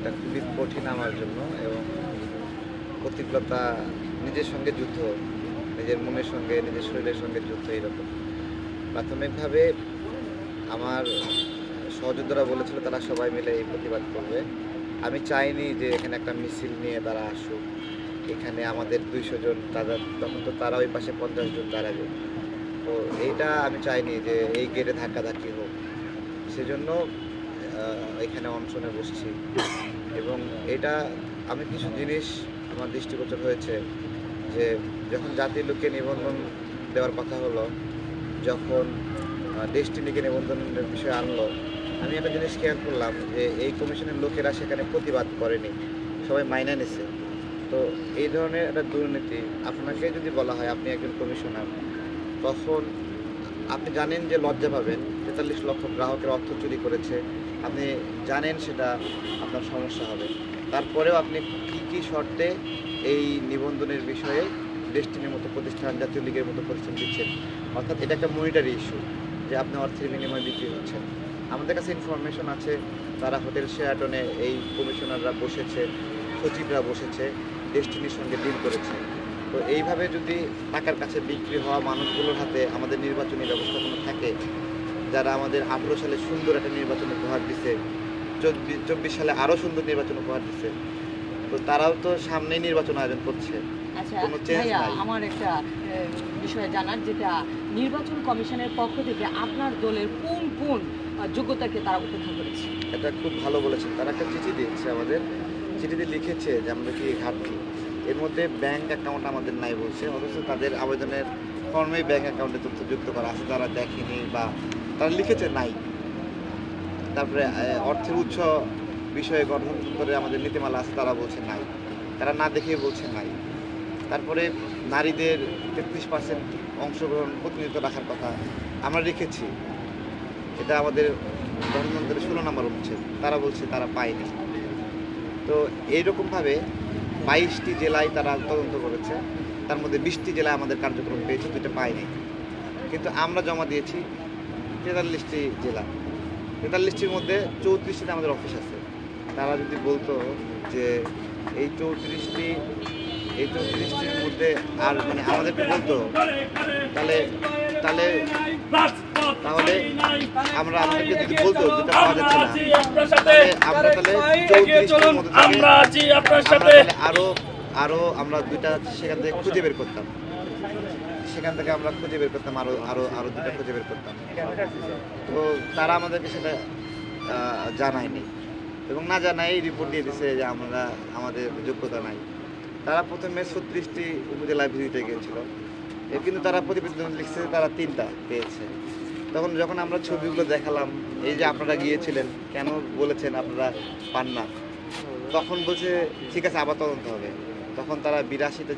এটা খুবই কঠিন আমার জন্য এবং প্রতিকূলতা, নিজের সঙ্গে যুদ্ধ, নিজের মনের সঙ্গে, নিজের শরীরের সঙ্গে যুদ্ধ। এইরকম প্রাথমিকভাবে আমার সহযোদ্ধারা বলেছিল তারা সবাই মিলে এই প্রতিবাদ করবে। আমি চাইনি যে এখানে একটা মিছিল নিয়ে তারা আসুক, এখানে আমাদের 200 জন, তখন তো তারা ওই পাশে 50 জন দাঁড়াবে। তো এইটা আমি চাইনি যে এই গেটে ধাক্কাধাক্কি হোক, সেজন্য এখানে অনশনে বসছি। এবং এটা আমি কিছু জিনিস আমার দৃষ্টিগোচর হয়েছে যে যখন জাতির লোককে নিবন্ধন দেওয়ার কথা হলো, যখন ডেস্টিনিকে নিবন্ধনের বিষয়ে আনলো, আমি একটা জিনিস খেয়াল করলাম যে এই কমিশনের লোকেরা সেখানে প্রতিবাদ করেনি, সবাই মাইনে নিছে। তো এই ধরনের একটা দুর্নীতি, আপনাকে যদি বলা হয় আপনি একজন কমিশনার, তখন আপনি জানেন যে লজ্জা পাবেন, 43 লক্ষ গ্রাহকের অর্থ চুরি করেছে, আপনি জানেন সেটা আপনার সমস্যা হবে, তারপরেও আপনি কী শর্তে এই নিবন্ধনের বিষয়ে ডেস্টিনির মতো প্রতিষ্ঠান, জাতীয় লীগের মতো প্রতিষ্ঠান দিচ্ছেন। অর্থাৎ এটা একটা মনিটারি ইস্যু যে আপনি অর্থের বিনিময়ে বিক্রি হচ্ছেন। আমাদের কাছে ইনফরমেশন আছে তারা হোটেল শেরাটনে এই কমিশনাররা বসেছে, সচিবরা বসেছে, ডেস্টিনির সঙ্গে ডিল করেছে। তো এইভাবে যদি টাকার কাছে বিক্রি হওয়া মানুষগুলোর হাতে আমাদের নির্বাচনী ব্যবস্থাপনা থাকে, যারা আমাদের 18 সালে সুন্দর একটা নির্বাচন উপহার দিছে, 24 সালে আরও সুন্দর নির্বাচন উপহার দিছে, তো তারাও তো সামনেই নির্বাচন আয়োজন করছে। আচ্ছা ভাইয়া, আমার একটা বিষয় জানার, যেটা নির্বাচন কমিশনের পক্ষ থেকে আপনার দলের কোন কোন যোগ্যতাকে তারা উপেক্ষা করেছে? এটা খুব ভালো বলেছেন। তারা একটা চিঠি দিয়েছে, আমাদের চিঠিতে লিখেছে যে আমরা কি ঘাটতি, এর মধ্যে ব্যাংক অ্যাকাউন্ট আমাদের নাই বলছে, অথচ তাদের আবেদনের ফর্মেই ব্যাংক অ্যাকাউন্টে তথ্য যুক্ত করা আছে, তারা দেখেনি বা তারা লিখেছে নাই। তারপরে অর্থের উৎস বিষয়ে গণতন্ত্রে আমাদের নীতিমালা আছে, তারা বলছে নাই, তারা না দেখেই বলছে নাই। তারপরে নারীদের 33% অংশগ্রহণ প্রতিনিধিত্ব রাখার কথা আমরা রেখেছি, এটা আমাদের গণতন্ত্রের 16 নম্বর অনুচ্ছেদ, তারা বলছে তারা পায়নি। তো এইরকমভাবে 22টি জেলায় তারা তদন্ত করেছে, তার মধ্যে 20টি জেলায় আমাদের কার্যক্রম পেয়েছে, 2টা পায়নি। কিন্তু আমরা জমা দিয়েছি 43টি জেলা, 43টির মধ্যে 34টিতে আমাদের অফিস আছে। তারা যদি বলতো যে এই 34টির মধ্যে আর মানে আমাদেরকে বলতো, তাহলে তাহলে তাহলে আমরা আমাদেরকে যদি বলতো যেটা পাওয়া যাচ্ছে না, তাহলে আমরা তাহলে 34টির মধ্যে আরো আমরা 2টা সেখান থেকে খুঁজে বের করতাম, আরো 2টা খুঁজে বের করতাম। তো তারা আমাদেরকে সেটা জানায়নি এবং না জানাই রিপোর্ট দিয়ে দিছে যে আমাদের যোগ্যতা নাই। তারা প্রথমে 36টি উপজেলায় ভিজিটে গিয়েছিল, কিন্তু তারা প্রতিবেদন লিখছে তারা 3টা পেয়েছে। যখন আমরা ছবিগুলো দেখালাম, এই যে আপনারা গিয়েছিলেন, কেন বলেছেন আপনারা পান না, তখন বলছে ঠিক আছে আবার তদন্ত হবে। তখন তারা 82টা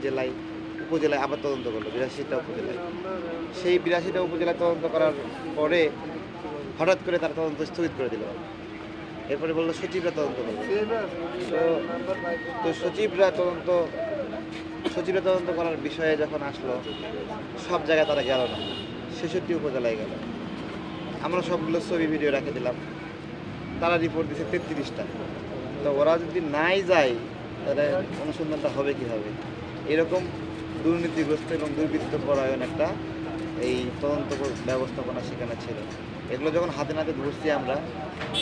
উপজেলায় আবার তদন্ত করলো, 82টা উপজেলায়। সেই 82টা উপজেলায় তদন্ত করার পরে হঠাৎ করে তারা তদন্ত স্থগিত করে দিল। এরপরে বললো সচিবরা তদন্ত করবে। তো সচিবরা তদন্ত করার বিষয়ে যখন আসলো, সব জায়গায় তারা গেল না, 66টি উপজেলায় গেল। আমরা সবগুলো ছবি ভিডিও রেখে দিলাম, তারা রিপোর্ট দিচ্ছে 33টা। তো ওরা যদি নাই যায় তাহলে অনুসন্ধানটা হবে কীভাবে? এরকম দুর্নীতিগ্রস্ত এবং দুর্বৃত্ত পরায়ণ একটা এই তদন্ত ব্যবস্থাপনা সেখানে ছিল। এগুলো যখন হাতে নাতে ধরছি আমরা,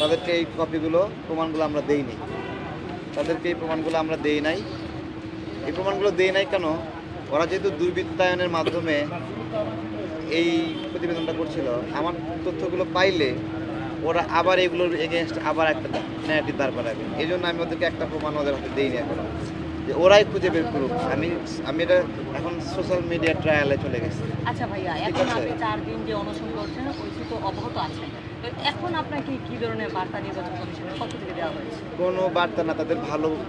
তাদেরকে এই প্রমাণগুলো আমরা দেই নাই। এই প্রমাণগুলো দেই নাই কেন? ওরা যেহেতু দুর্বৃত্তায়নের মাধ্যমে এই প্রতিবেদনটা করছিল, আমার তথ্যগুলো পাইলে ওরা আবার এগুলোর এগেনস্ট আবার একটা ন্যারেটিভ দাঁড় করাবে। এই জন্য আমি ওদেরকে একটা প্রমাণ ওদের হাতে দিইনি এখনো, যে ওরাই খুঁজে বের করুক। আমি এটা এখন সোশ্যাল মিডিয়া ট্রায়ালে চলে গেছে। আচ্ছা ভাইয়া, এখন আপনি 4 দিন যে অনশন করছেন, পরিস্থিতি অব্যাহত আছে, এখন আপনাকে কি ধরনের বার্তা নির্বাচন কমিশনের পক্ষ থেকে দেওয়া হয়েছে? কোনো বার্তা না, তাদের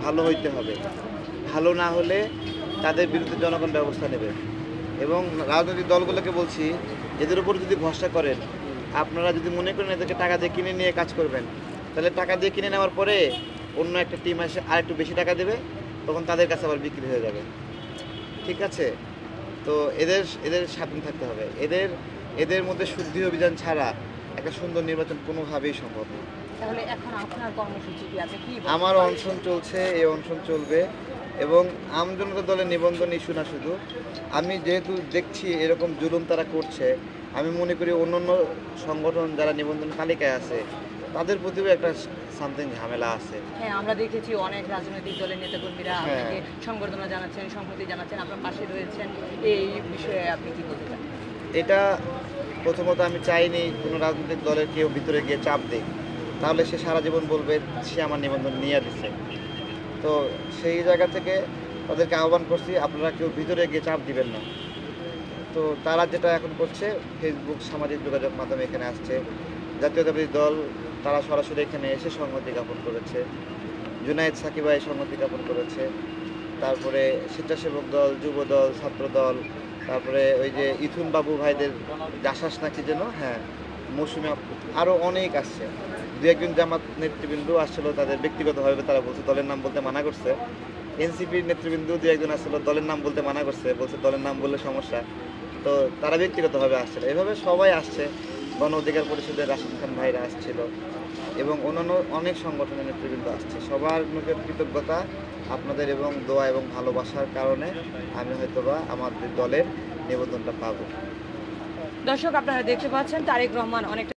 ভালো হইতে হবে। ভালো না হলে তাদের বিরুদ্ধে জনগণ ব্যবস্থা নেবে। এবং রাজনৈতিক দলগুলোকে বলছি, এদের উপর যদি ভরসা করেন, আপনারা যদি মনে করেন এদেরকে টাকা দিয়ে কিনে নিয়ে কাজ করবেন, তাহলে টাকা দিয়ে কিনে নেওয়ার পরে অন্য একটা টিম এসে আর একটু বেশি টাকা দেবে, তখন তাদের কাছে আবার বিক্রি হয়ে যাবে। ঠিক আছে? তো এদের সাবধান থাকতে হবে। এদের মধ্যে শুদ্ধি অভিযান ছাড়া একটা সুন্দর নির্বাচন কোনোভাবেই সম্ভব না। তাহলে এখন আপনার কর্মসূচি কি, আপনি কি বলতে আমার পারেন? অনশন চলছে, এই অনশন চলবে এবং আমজনতা দলের নিবন্ধন ইস্যু না শুধু, আমি যেহেতু দেখছি এরকম জুলুম তারা করছে, আমি মনে করি অন্যান্য সংগঠন যারা নিবন্ধন তালিকায় আছে তাদের প্রতিও একটা সামথিং ঝামেলা আছে। হ্যাঁ, আমরা দেখেছি অনেক রাজনৈতিক দলের নেতাকর্মীরা হ্যাঁ। আপনাকে সংবর্ধনা জানাচ্ছেন, সংহতি জানাচ্ছেন, আপনার পাশে রয়েছেন। এই বিষয়ে আপনি কি বলতে চান? এটা প্রথমত আমি চাইনি কোনো রাজনৈতিক দলের কেউ ভিতরে গিয়ে চাপ দিক, তাহলে সে সারা জীবন বলবে সে আমার নিবন্ধন নিয়ে দিচ্ছে। তো সেই জায়গা থেকে তাদেরকে আহ্বান করছি, আপনারা কেউ ভিতরে গিয়ে চাপ দিবেন না। তো তারা যেটা এখন করছে, ফেসবুক সামাজিক যোগাযোগ মাধ্যমে এখানে আসছে, জাতীয়তাবাদী দল তারা সরাসরি এখানে এসে সংহতি জ্ঞাপন করেছে, জুনায়েদ সাকিব ভাই সংহতি জ্ঞাপন করেছে, তারপরে স্বেচ্ছাসেবক দল, যুব দল, ছাত্র দল, তারপরে ওই যে ইথুন বাবু ভাইদের জাসাস নাকি যেন, হ্যাঁ, মৌসুমী আরও অনেক আসছে। দু একজন জামাত নেতৃবৃন্দ আসছিল, তাদের ব্যক্তিগতভাবে তারা বলছে দলের নাম বলতে মানা করছে। এনসিপির নেতৃবৃন্দ দু একজন আসছিল, দলের নাম বলতে মানা করছে, বলছে দলের নাম বললে সমস্যা। তো তারা ব্যক্তিগতভাবে আসছিল, এভাবে সবাই আসছে। গণ অধিকার পরিষদের রাশিদ খান ভাইরা আসছিল এবং অন্যান্য অনেক সংগঠনের নেতৃবৃন্দ আসছে। সবার মুখে কৃতজ্ঞতা আপনাদের এবং দোয়া এবং ভালোবাসার কারণে আমি হয়তোবা আমাদের দলের নিবন্ধনটা পাবো। দর্শক, আপনারা দেখতে পাচ্ছেন তারেক রহমান অনেকটা